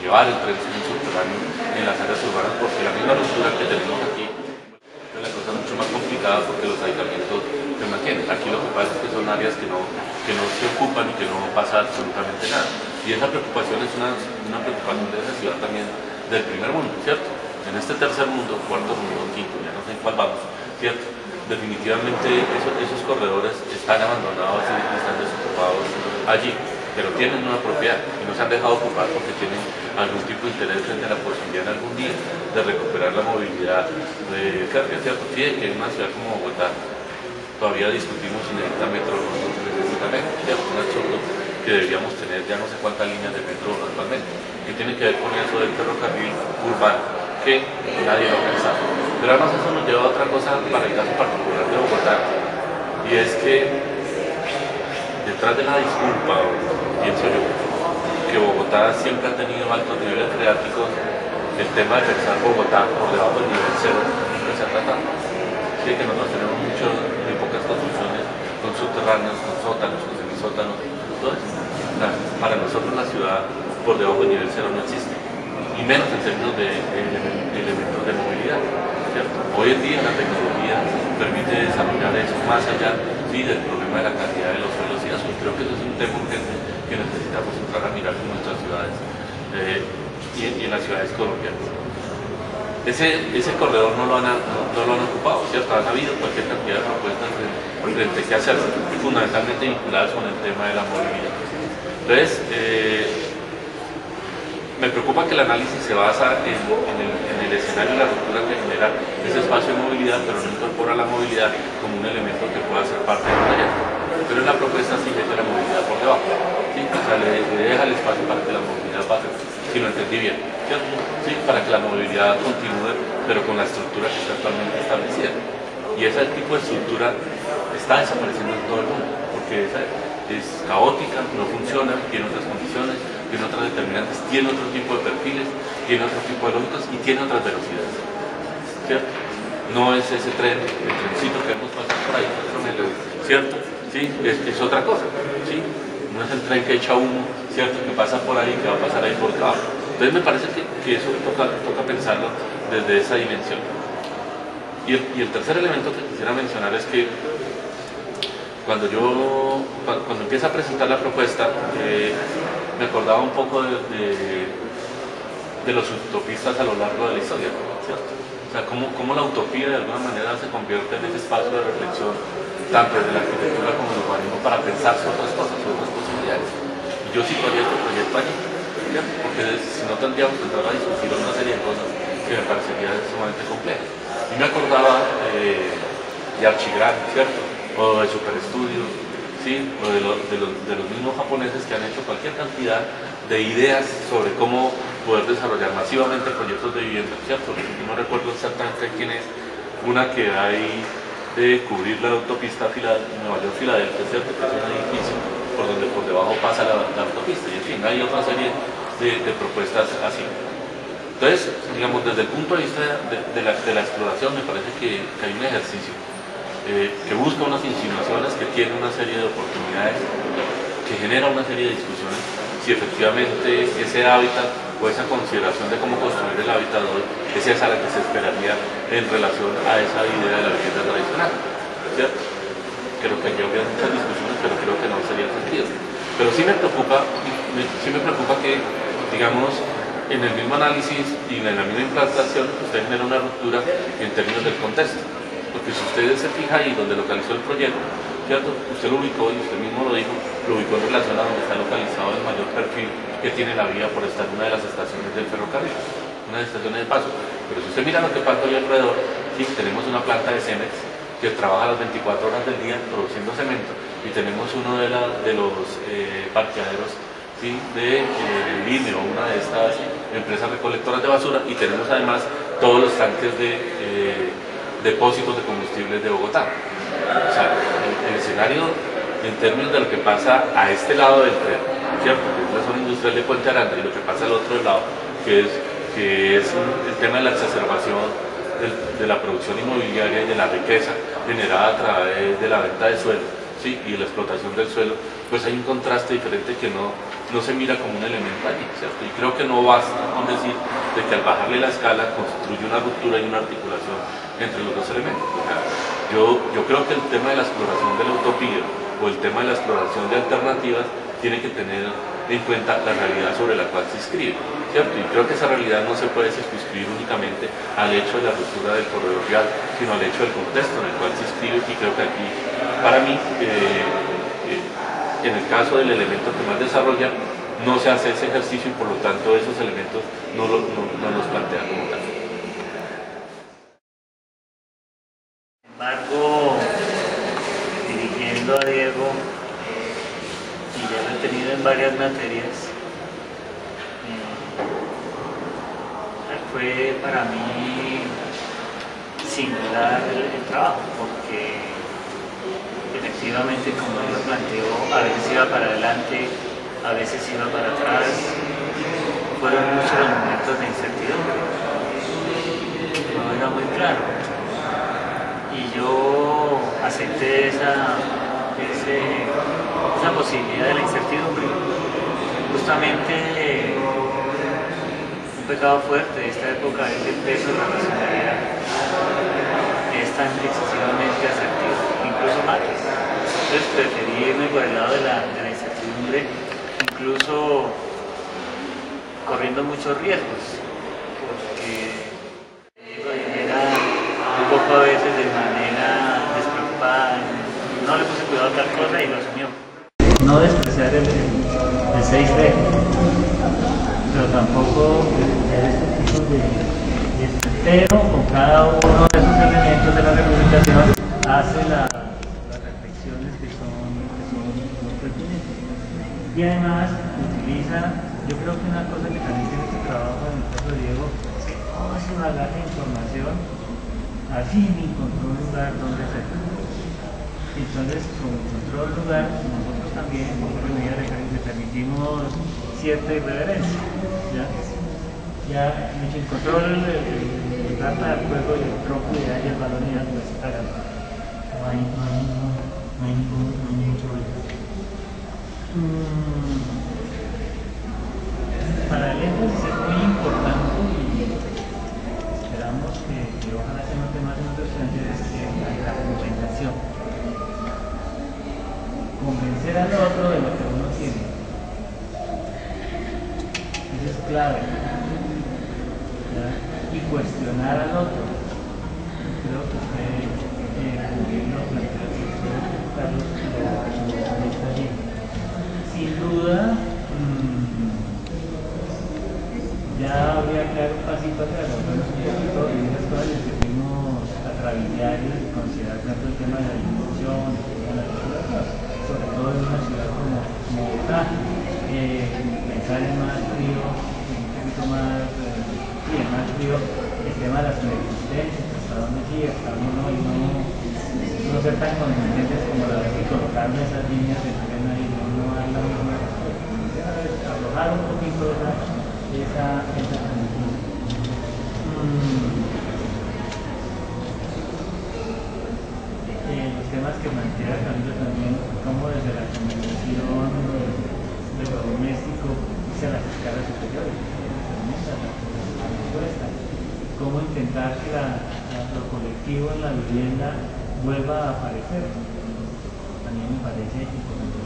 Llevar el tren subterráneo en las áreas urbanas, porque la misma ruptura que tenemos aquí es la cosa mucho más complicada porque los ayuntamientos se mantienen. Aquí lo que pasa es que son áreas que no se ocupan y que no pasa absolutamente nada. Y esa preocupación es una preocupación de esa ciudad también del primer mundo, ¿cierto? En este tercer mundo, cuarto mundo, quinto, ya no sé en cuál vamos, ¿cierto? Definitivamente esos corredores están abandonados y están desocupados allí, pero tienen una propiedad y no se han dejado ocupar porque tienen algún tipo de interés frente a la posibilidad en algún día de recuperar la movilidad de carga, ¿cierto? Sí, que en una ciudad como Bogotá todavía discutimos si necesita metro o no necesita metro, ¿cierto? Un absurdo que deberíamos tener ya no sé cuántas líneas de metro actualmente, que tiene que ver con eso del ferrocarril urbano, que nadie lo ha pensado. Pero además eso nos lleva a otra cosa para el caso particular de Bogotá, y es que detrás de la disculpa, pienso yo, que Bogotá siempre ha tenido altos niveles freáticos, el tema de pensar Bogotá por debajo del nivel cero nunca se ha tratado. Sí, que nosotros tenemos muy pocas construcciones con subterráneos, con sótanos, con semisótanos, todo eso. O sea, para nosotros la ciudad por debajo del nivel cero no existe, y menos en términos de elementos de movilidad, ¿cierto? Hoy en día la tecnología permite desarrollar eso más allá, sí, del problema de la calidad de los suelos y eso. Creo que eso es un tema urgente que necesitamos entrar a mirar en nuestras ciudades y en las ciudades colombianas. Ese corredor no lo han ocupado, ¿cierto? Han habido cualquier cantidad de propuestas frente a qué hacer, fundamentalmente vinculadas con el tema de la movilidad. Entonces, me preocupa que el análisis se basa en el escenario y la ruptura que genera ese espacio de movilidad, pero no incorpora la movilidad como un elemento que pueda ser parte del proyecto. Pero en la propuesta sí mete la movilidad por debajo, ¿sí? O sea, le deja el espacio para que la movilidad pase, si lo entendí bien, ¿cierto? Sí, para que la movilidad continúe, pero con la estructura que está actualmente establecida. Y ese tipo de estructura está desapareciendo en todo el mundo, porque esa es caótica, no funciona, tiene otras condiciones, tiene otras determinantes, tiene otro tipo de perfiles, tiene otro tipo de lógicas y tiene otras velocidades, ¿cierto? No es ese tren, el trencito que hemos pasado por ahí, ¿cierto? Sí, es otra cosa, ¿sí? No es el tren que echa humo, ¿cierto? Que pasa por ahí, que va a pasar ahí por debajo. Entonces me parece que eso toca pensarlo desde esa dimensión. Y el tercer elemento que quisiera mencionar es que cuando empieza a presentar la propuesta, me acordaba un poco de los utopistas a lo largo de la historia, ¿cierto? O sea, cómo la utopía de alguna manera se convierte en ese espacio de reflexión, tanto de la arquitectura como del urbanismo, para pensar sobre otras cosas, sobre otras posibilidades. Y yo situaría este proyecto allí, ¿cierto? Porque si no tendríamos que entrar a discutir una serie de cosas que me parecerían sumamente complejas. Y me acordaba de Archigran, ¿cierto? O de Superestudio, ¿sí? O de los mismos japoneses que han hecho cualquier cantidad de ideas sobre cómo poder desarrollar masivamente proyectos de vivienda, ¿cierto? No recuerdo exactamente quién es, una que hay de cubrir la autopista Nueva York-Filadelfia, ¿cierto? Que es un edificio por donde por debajo pasa la autopista, y en fin, hay otra serie de propuestas así. Entonces, digamos, desde el punto de vista de la exploración, me parece que hay un ejercicio que busca unas insinuaciones, que tiene una serie de oportunidades, que genera una serie de discusiones, si efectivamente ese hábitat o esa consideración de cómo construir el hábitat hoy es esa a la que se esperaría en relación a esa idea de la vivienda tradicional, ¿cierto? Creo que aquí habría muchas discusiones, pero creo que no sería el sentido. Pero sí me preocupa que, digamos, en el mismo análisis y en la misma implantación, usted genera una ruptura en términos del contexto. Porque si usted se fija ahí donde localizó el proyecto, ¿cierto? Usted lo ubicó, y usted mismo lo dijo, lo ubicó en relación a donde está localizado el mayor perfil que tiene la vía por estar en una de las estaciones del ferrocarril, una de las estaciones de paso. Pero si usted mira lo que pasa ahí alrededor, sí, tenemos una planta de Cemex que trabaja las 24 horas del día produciendo cemento, y tenemos uno de los parqueaderos, ¿sí? de Limeo, una de estas empresas recolectoras de basura, y tenemos además todos los tanques de depósitos de combustibles de Bogotá. O sea, el escenario en términos de lo que pasa a este lado del tren, ¿cierto? Que es la zona industrial de Puente Aranda, y lo que pasa al otro lado, que es el tema de la exacerbación de la producción inmobiliaria y de la riqueza generada a través de la venta de suelo, ¿sí? Y la explotación del suelo, pues hay un contraste diferente que no se mira como un elemento allí, ¿cierto? Y creo que no basta con decir de que al bajarle la escala construye una ruptura y una articulación entre los dos elementos. O sea, yo creo que el tema de la exploración de la utopía o el tema de la exploración de alternativas tiene que tener en cuenta la realidad sobre la cual se inscribe, ¿cierto? Y creo que esa realidad no se puede circunscribir únicamente al hecho de la ruptura del corredor vial, sino al hecho del contexto en el cual se inscribe, y creo que aquí, para mí, en el caso del elemento que más desarrolla, no se hace ese ejercicio y por lo tanto esos elementos no los plantea como tal. Sin embargo, dirigiendo a Diego, y ya lo he tenido en varias materias, fue para mí singular el trabajo, porque efectivamente, como él lo planteó, a veces iba para adelante, a veces iba para atrás. Fueron muchos los momentos de incertidumbre, no era muy claro, y yo acepté esa posibilidad de la incertidumbre. Justamente un pecado fuerte de esta época es el peso de la racionalidad, es tan excesivamente asertivo, incluso mal. Entonces preferí irme por el lado de la incertidumbre, incluso corriendo muchos riesgos, porque era un poco a veces de manera despreocupada, no le puse cuidado a tal cosa y lo asumió. No despreciar el 6D, pero tampoco despreciar estos tipos pero con cada uno de esos elementos de la representación hace las reflexiones que son pertinentes. Y además utiliza, yo creo que una cosa que también tiene este trabajo en el caso de Diego, es que todo ese bagaje de información al fin encontró un lugar donde se. Entonces, como encontró el lugar, nosotros también, le permitimos cierta irreverencia. Ya encontró el lugar para el juego y el tronco y el balón y pues háganlo. No hay ningún problema. Para el énfasis es muy importante y esperamos que ojalá se note más en otros estudiantes la argumentación. Convencer al otro de lo que uno tiene. Eso es clave. ¿Ya? Y cuestionar al otro. Creo que usted lo plantea, Carlos, lo está bien. Sin duda, ya habría que dar un pasito atrás, volvernos un poquito en esas cosas que fuimos a travillar y considerar tanto el tema de la dimensión, el tema de la circulación, sobre todo en una ciudad como Bogotá, pensar en más frío, un poquito más, en más frío, el tema de las coexistencias, hasta dónde sí, hasta dónde no, y no ser tan convincentes como la de colocarme esas líneas de tren ahí, no dar la misma arrojar un poquito esa condición. Los temas que plantea Camilo también, como desde la comunicación de lo doméstico hacia las escalas superiores, la respuesta, cómo intentar que lo colectivo en la vivienda vuelva a aparecer, también me parece importante.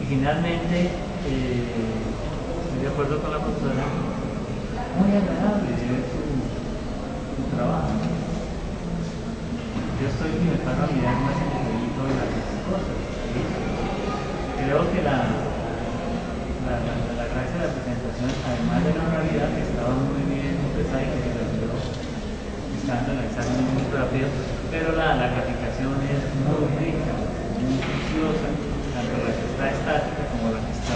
Y finalmente, estoy de acuerdo con la profesora, muy agradable ver su trabajo. Yo estoy que me paro a mirar más en el dedito de las cosas. ¿Sí? Creo que la gracia de la presentación, además de la realidad que estaba muy bien empezada y que se resolvió estando en el examen muy rápido, pero la graficación es muy rica, muy preciosa, tanto la que está estática como la que está